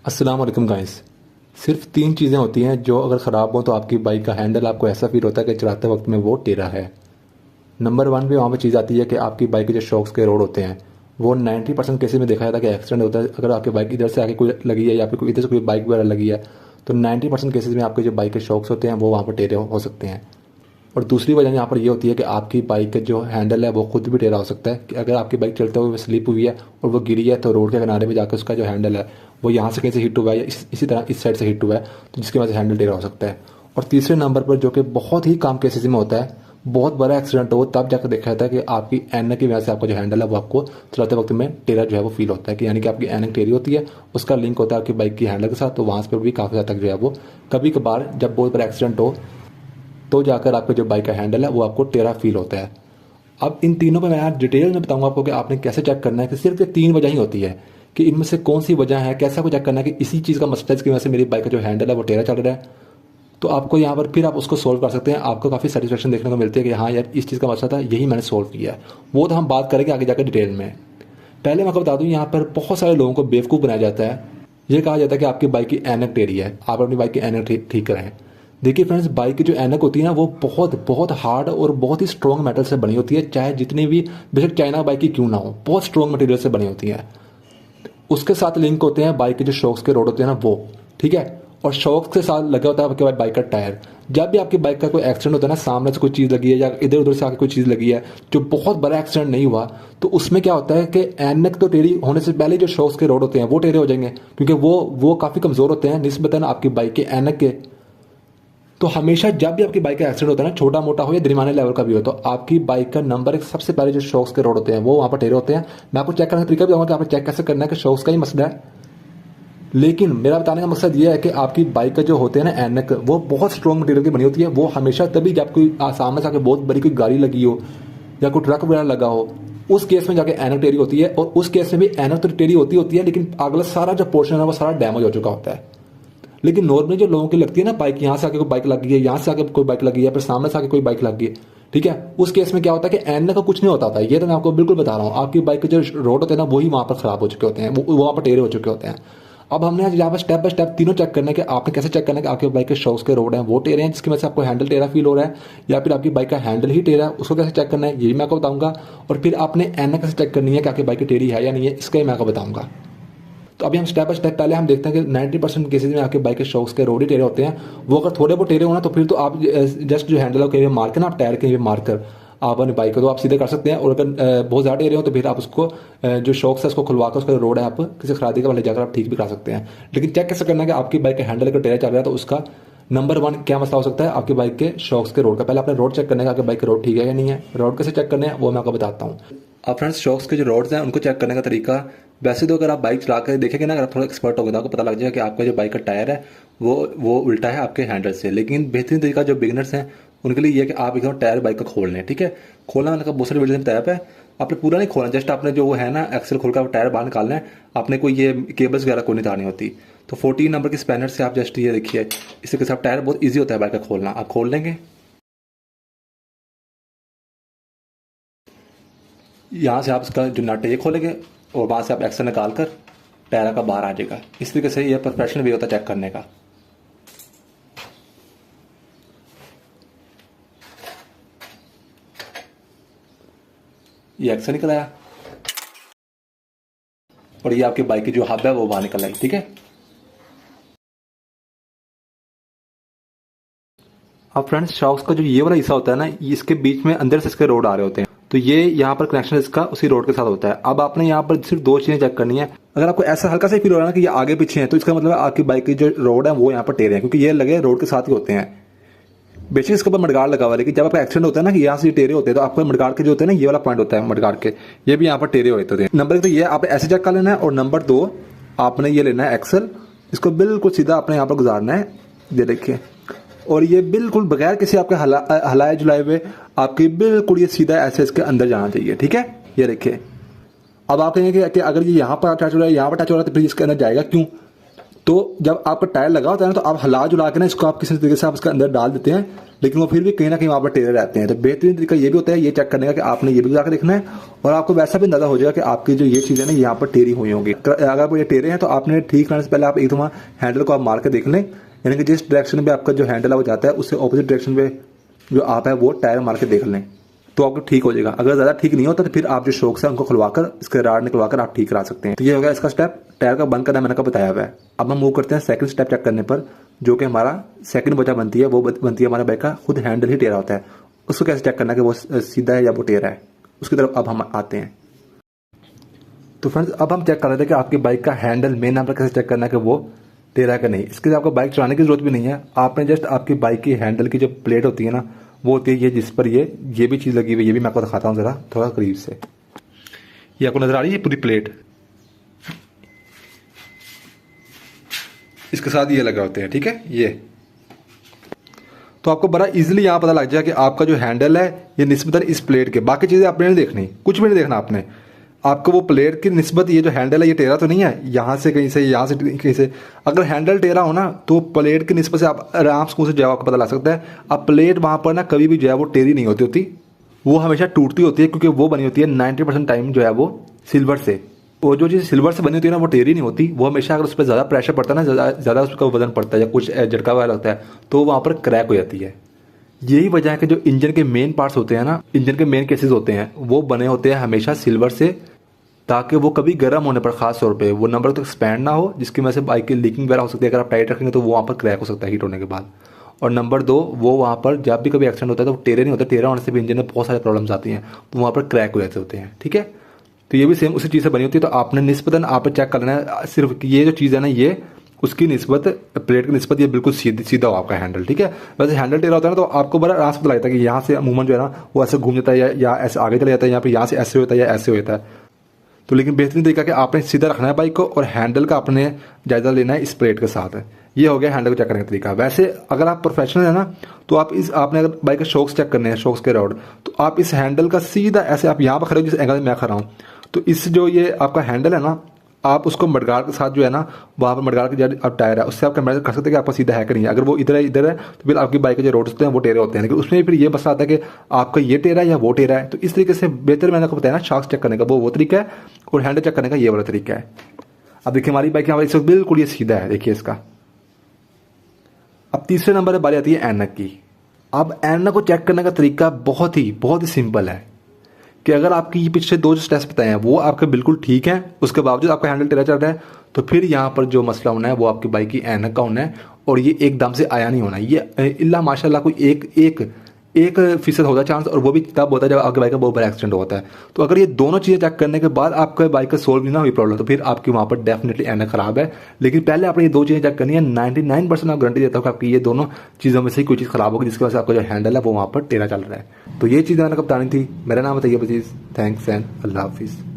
अस्सलाम वालेकुम गाइस। सिर्फ तीन चीज़ें होती हैं जो अगर ख़राब हो तो आपकी बाइक का हैंडल आपको ऐसा फील होता है कि चलाते वक्त में वो टेढ़ा है। नंबर वन पे वहाँ पे चीज़ आती है कि आपकी बाइक के जो शॉक्स के रोड होते हैं वो 90% केसेस में देखा जाता है कि एक्सीडेंट होता है। अगर आपकी बाइक इधर से आके कोई लगी है या फिर कोई इधर से कोई बाइक वगैरह लगी है तो 90% केसेस में आपके जो बाइक के शॉक्स होते हैं वो वहाँ पर टेढ़े हो सकते हैं। और दूसरी वजह यहाँ पर ये होती है कि आपकी बाइक का जो हैंडल है वो खुद भी टेढ़ा हो सकता है कि अगर आपकी बाइक चलते हुए स्लिप हुई है और वो गिरी है तो रोड के किनारे पे जाकर उसका जो हैंडल है वो यहाँ से कहीं से हिट हुआ है या इसी तरह इस साइड से हिट हुआ है तो जिसकी वजह से हैंडल टेढ़ा हो सकता है। और तीसरे नंबर पर जो कि बहुत ही कम केसेस में होता है, बहुत बड़ा एक्सीडेंट हो तब जाकर देखा जाता है कि आपकी एनक की वजह से आपका जो हैंडल है वो आपको चलाते वक्त में टेढ़ा जो है वो फील होता है कि यानी कि आपकी एनक टेढ़ी होती है, उसका लिंक होता है आपकी बाइक की हैंडल के साथ। तो वहाँ पर भी काफ़ी हद तक जो है वो कभी कभार जब बहुत बड़ा एक्सीडेंट हो तो जाकर आपका जो बाइक का हैंडल है वो आपको टेढ़ा फील होता है। अब इन तीनों पे मैं आज डिटेल में बताऊंगा आपको कि आपने कैसे चेक करना है कि सिर्फ ये तीन वजह ही होती है कि इनमें से कौन सी वजह है, कैसे आपको चेक करना है कि इसी चीज़ का मसला है जिसकी वजह से मेरी बाइक का जो हैंडल है वो टेढ़ा चल रहा है। तो आपको यहाँ पर फिर आप उसको सोल्व कर सकते हैं, आपको काफ़ी सेटिस्फेक्शन देखने को मिलती है कि हाँ यार इस चीज़ का मसला था, यही मैंने सोल्व किया है। वो तो हम बात करेंगे आगे जाकर डिटेल में। पहले मैं आपको बता दूँ, यहाँ पर बहुत सारे लोगों को बेवकूफ़ बनाया जाता है। ये कहा जाता है कि आपकी बाइक की एनक टेढ़ी है, आप अपनी बाइक की एनक ठीक कराएं। देखिए फ्रेंड्स, बाइक की जो एनक होती है ना वो बहुत बहुत हार्ड और बहुत ही स्ट्रॉन्ग मेटल से बनी होती है, चाहे जितनी भी बेशक चाइना बाइक की क्यों ना हो, बहुत स्ट्रॉन्ग मटेरियल से बनी होती है। उसके साथ लिंक होते हैं बाइक के जो शॉक्स के रोड होते हैं ना वो, ठीक है। और शॉक्स के साथ लगा होता है आपके बाइक का टायर। जब भी आपकी बाइक का कोई एक्सीडेंट होता है ना, सामने से कोई चीज़ लगी है या इधर उधर से आके कोई चीज़ लगी है, जो बहुत बड़ा एक्सीडेंट नहीं हुआ, तो उसमें क्या होता है कि एनक तो टेढ़ी होने से पहले जो शॉक्स के रोड होते हैं वो टेढ़े हो जाएंगे क्योंकि वो काफ़ी कमज़ोर होते हैं निस्बतन आपकी बाइक के एनक के। तो हमेशा जब भी आपकी बाइक का एक्सीडेंट होता है ना, छोटा मोटा हो या दरमियाने लेवल का भी हो, तो आपकी बाइक का नंबर एक सबसे पहले जो शॉक्स के रोड होते हैं वो वहाँ पर टेढ़े होते हैं। मैं आपको चेक करने का तरीका भी बताऊंगा कि आपको चेक कैसे करना है कि शॉक्स का ही मसला है। लेकिन मेरा बताने का मकसद ये है कि आपकी बाइक का जो होते हैं ना एनक, वो बहुत स्ट्रॉन्ग मटेरियल की बनी होती है। वो हमेशा तभी जब कोई सामने से आके बहुत बड़ी कोई गाड़ी लगी हो या कोई ट्रक वगैरह लगा हो, उस केस में जाके एनक टेढ़ी होती है। और उस केस में भी एनक तो टेढ़ी होती है लेकिन अगला सारा जो पोर्शन है वो सारा डैमेज हो चुका होता है। लेकिन नॉर्मली जो लोगों की लगती है ना बाइक, यहाँ से आके कोई बाइक लगी है, यहाँ से आके कोई बाइक लगी है, फिर सामने से आके कोई बाइक लगी है, ठीक है, उस केस में क्या होता है कि एनक का कुछ नहीं होता था। ये तो मैं आपको बिल्कुल बता रहा हूँ, आपकी बाइक के जो रोड होते हैं ना वही वहाँ पर खराब हो चुके होते हैं, वो वहाँ पर टेढ़े हो चुके होते हैं। अब हमने आज यहाँ पर स्टेप बाय स्टेप तीनों चेक करना है कि आपने कैसे चेक करना है कि आपके बाइक के शॉक्स के रोड हैं वो टेढ़े हैं जिसकी वजह से आपको हैंडल टेढ़ा फील हो रहा है, या फिर आपकी बाइक का हैंडल ही टेढ़ा है, उसको कैसे चेक करना है ये भी मैं आपको बताऊंगा। और फिर आपने एनक कैसे चेक करनी है कि आपकी बाइक की टेढ़ी है या नहीं है, इसका ही मैं आपको बताऊंगा। तो अभी हम स्टेप बाय स्टेप पहले हम देखते हैं कि 90% केसेज में आपके बाइक के शॉक्स के रोड ही टेढ़े होते हैं। वो अगर थोड़े बहुत टेढ़े होना तो फिर तो आप जस्ट जो हैंडल कहीं मार के ना, आप टायर कहीं मार कर आप अपनी बाइक को तो आप सीधे कर सकते हैं। और अगर बहुत ज़्यादा टेढ़े हो तो फिर आप उसको जो शॉक्स है उसको खुलवा कर उसका रोड है आप किसी खरादी के वाले जाकर आप ठीक भी करा सकते हैं। लेकिन चेक कैसे करना है कि आपकी बाइक का हैंडल अगर टेढ़ा चल रहा है तो उसका नंबर वन क्या मसला हो सकता है आपकी बाइक के शॉक्स के रोड का। पहले आपने रोड चेक करने का आपकी बाइक के रोड ठीक है या नहीं है। रोड कैसे चेक करने हैं वो मैं आपको बताता हूँ। अब फ्रेंड्स, शॉक्स के जो रोड्स हैं उनको चेक करने का तरीका, वैसे तो अगर आप बाइक चला कर देखेंगे ना, अगर आप थोड़ा एक्सपर्ट हो गए तो आपको पता लग जाएगा कि आपका जो बाइक का टायर है वो उल्टा है आपके हैंडल से। लेकिन बेहतरीन तरीका जो बिगिनर्स हैं उनके लिए ये है कि आप एकदम टायर बाइक का खोल लें, ठीक है। खोलना मतलब बहुत सारी वीडियो में टायर है, आपने पूरा नहीं खोलना, जस्ट आपने जो वो है ना एक्सेल खोल कर टायर बाहर निकालना है, आपने कोई ये केबल्स वगैरह कोई नहीं उतारनी होती। तो 14 नंबर की स्पैनर से आप जस्ट ये देखिए, इसके साथ टायर बहुत ईजी होता है बाइक का खोलना। आप खोल लेंगे, यहाँ से आप इसका जो नट है ये खोलेंगे और वहाँ से आप एक्सेल निकाल कर टायर का बाहर आ जाएगा। इस तरीके से ये प्रोफेशनल वे होता है चेक करने का। ये एक्सेल निकल आया और ये आपकी बाइक की जो हब है वो बाहर निकल आई, ठीक है। अब फ्रेंड्स, शॉक्स का जो ये वाला हिस्सा होता है ना, इसके बीच में अंदर से इसके रोड आ रहे होते हैं, तो ये यहाँ पर कनेक्शन इसका उसी रोड के साथ होता है। अब आपने यहाँ पर सिर्फ दो चीजें चेक करनी है। अगर आपको ऐसा हल्का सा फील हो रहा है ना कि ये आगे पीछे है, तो इसका मतलब आपकी बाइक की जो रोड है वो यहाँ पर टेढ़े हैं, क्योंकि ये लगे रोड के साथ ही होते हैं। बेशक इसके ऊपर मडगार्ड लगा हुआ है, लेकिन जब आपका एक्सीडेंट होता है ना कि यहाँ से टेढ़े होते हैं, तो आपको मडगार्ड के जो होते हैं ना, ये वाला पॉइंट होता है मडगार्ड के, ये भी यहाँ पर टेढ़े होते हैं। नंबर एक तो ये आपने ऐसे चेक कर लेना है, और नंबर दो आपने ये लेना है एक्सेल, इसको बिल्कुल सीधा आपने यहाँ पर गुजारना है, ये देखिए। और ये बिल्कुल बगैर किसी आपके हलाए जुलाए हुए आपकी बिल्कुल ये सीधा ऐसे इसके अंदर जाना चाहिए, ठीक है। ये देखिए, अब आप कहेंगे कि अगर ये यहाँ पर टच हो रहा है, यहाँ पर टच हो रहा है, तो फिर इसके अंदर जाएगा क्यों? तो जब आपका टायर लगा होता है ना, तो आप हिला जुला के ना इसको आप किसी तरीके से आप इसके अंदर डाल देते हैं, लेकिन वो फिर भी कहीं ना कहीं वहाँ पर टेढ़े रहते हैं। तो बेहतरीन तरीका ये भी होता है ये चेक करने का कि आपने ये भी जाकर देखना है, और आपको वैसा भी अंदाजा हो जाएगा कि आपकी जो ये चीज़ें ना यहाँ पर टेढ़ी हुई होंगी। अगर वो ये टेढ़े हैं तो आपने ठीक करने से पहले आप एक तो वहाँ हैंडल को आप मार के देख लें, यानी कि जिस डायरेक्शन में आपका जो हैंडल है वो जाता है उससे ऑपोजिट डायरेक्शन में जो आप है वो टायर मार के देख लें, तो आपको ठीक हो जाएगा। अगर ज़्यादा ठीक नहीं होता तो फिर आप जो शॉक्स है उनको खुलवाकर इसके राड निकलवाकर आप ठीक करा सकते हैं। तो ये हो गया इसका स्टेप, टायर का बंद करना मैंने आपको बताया हुआ है। अब हम मूव करते हैं सेकंड स्टेप चेक करने पर, जो कि हमारा सेकंड वजह बनती है, वो बनती है हमारे बाइक का खुद हैंडल ही टेढ़ा होता है। उसको कैसे चेक करना है कि वो सीधा है या वो टेढ़ा है, उसकी तरफ अब हम आते हैं। तो फ्रेंड्स अब हम चेक कर रहे थे कि आपकी बाइक का हैंडल मेन नंबर कैसे चेक करना है कि वो टेढ़ा है कि नहीं। इसके लिए आपको बाइक चलाने की जरूरत भी नहीं है, आपने जस्ट आपकी बाइक की हैंडल की जो प्लेट होती है ना, वो होती है ये जिस पर ये भी चीज़ लगी हुई है। ये भी मैं आपको दिखाता हूँ ज़रा थोड़ा करीब से। ये आपको नजर आ रही है पूरी प्लेट, इसके साथ ये लगा होते हैं, ठीक है। ये तो आपको बड़ा इजीली यहाँ पता लग जाएगा कि आपका जो हैंडल है ये निस्बतन इस प्लेट के, बाकी चीज़ें आपने नहीं देखनी, कुछ भी नहीं देखना आपने। आपको वो प्लेट की निस्बत ये जो हैंडल है ये टेढ़ा तो नहीं है, यहाँ से कहीं से यहाँ से कहीं से। अगर हैंडल टेढ़ा हो ना तो प्लेट की निस्बत से आप आराम से जो है आपको पता लग सकता है। अब प्लेट वहाँ पर ना कभी भी जो है वो टेढ़ी नहीं होती, वो हमेशा टूटती होती है, क्योंकि वो बनी होती है 90% टाइम जो है वो सिल्वर से। वो जो चीज़ सिल्वर से बनी होती है ना वो टेढ़ी नहीं होती, वो हमेशा अगर उस पर ज़्यादा प्रेशर पड़ता है ना, ज़्यादा उसका वजन पड़ता है या कुछ झटका वगैरह लगता है तो वहाँ पर क्रैक हो जाती है। यही वजह है कि जो इंजन के मेन पार्ट्स होते हैं ना, इंजन के मेन केसेस होते हैं, वो बने होते हैं हमेशा सिल्वर से, ताकि वो कभी गर्म होने पर खास तौर पे वो नंबर तक एक्सपैंड ना हो, जिसकी वजह से बाइक की लीकिंग वगैरह हो सकती है। अगर आप टाइट रखेंगे तो वो वहाँ पर क्रैक हो सकता है हीट होने के बाद। और नंबर 2, वो वहाँ पर जब भी कभी एक्सीडेंट होता है तो टेढ़े नहीं होता, टेढ़ा होने से भी इंजन में बहुत सारे प्रॉब्लम्स आती हैं, तो वहाँ पर क्रैक हो जाते होते हैं, ठीक है। तो ये भी सेम उसी चीज़ से बनी होती है। तो आपने निस्बतन आप चेक कर लेना है सिर्फ ये जो चीज़ है ना, ये उसकी निस्बत प्लेट की निस्बत ये बिल्कुल सीधा हो आपका हैंडल, ठीक है। वैसे हैंडल टेढ़ा होता है ना तो आपको बड़ा आराम से पता लगता है कि यहाँ से मूवमेंट जो है ना वो ऐसे घूम जाता है या ऐसे आगे चला जाता है, यहाँ पे यहाँ से ऐसे होता है या ऐसे होता है। तो लेकिन बेहतरीन तरीका कि आपने सीधा रखना है बाइक को, और हैंडल का आपने जायजा लेना है इस प्लेट के साथ। ये हो गया हैंडल को चेक करने का तरीका। वैसे अगर आप प्रोफेशनल है ना तो आप आपने अगर बाइक के शॉक्स चेक करने हैं, शॉक्स के रॉड, तो आप इस हैंडल का सीधा ऐसे आप यहाँ पर खड़े हो जिस एंगल में मैं खड़ा हूँ, तो इस जो ये आपका हैंडल है ना, आप उसको मडगाड़ के साथ जो है ना वहाँ पर मडगाड़ के जो आप टायर है उससे आप कंपेयर कर सकते हैं कि आपका सीधा है कि नहीं है। अगर वो इधर है तो फिर आपकी बाइक के जो रोड्स होते हैं वो टेढ़े होते हैं, लेकिन उसमें फिर ये मसला आता है कि आपका ये टेढ़ा है या वो टेढ़ा है। तो इस तरीके से बेहतर मैंने आपको बताया ना, शॉक्स चेक करने का वो तरीका है, और हैंडल चेक करने का ये वाला तरीका है। अब देखिए हमारी बाइक यहाँ पर बिल्कुल ये सीधा है, देखिए इसका। अब तीसरे नंबर पर बारी आती है ऐनक की। अब ऐनक को चेक करने का तरीका बहुत ही सिंपल है कि अगर आपकी ये पिछले 2 जो स्टेप्स बताए हैं वो आपके बिल्कुल ठीक है, उसके बावजूद आपका हैंडल टेढ़ा चल रहा है, तो फिर यहाँ पर जो मसला होना है वो आपकी बाइक की ऐनक का होना है, और ये एकदम से आया नहीं होना। ये इल्ला माशाल्लाह कोई एक फीसद होता है चांस, और वो भी तब होता है जब आपकी बाइक का बहुत बड़ा एक्सीडेंट होता है। तो अगर ये दोनों चीज़ें चेक करने के बाद आपके बाइक का सोल्व नहीं ना हुई प्रॉब्लम, तो फिर आपकी वहाँ पर डेफिनेटली ऐनक खराब है। लेकिन पहले आपने ये 2 चीज़ें चेक करनी है। 99% आप गारंटी देता हूँ कि आपकी ये दोनों चीज़ों में से कोई चीज़ खराब होगी, जिसकी वजह से आपका जो हैंडल है वो वहाँ पर टेढ़ा चल रहा है। तो ये चीज़ मैंने बतानी थी। मेरा नाम है तैयब अजीज़। थैंक्स एंड अल्लाह हाफिज़।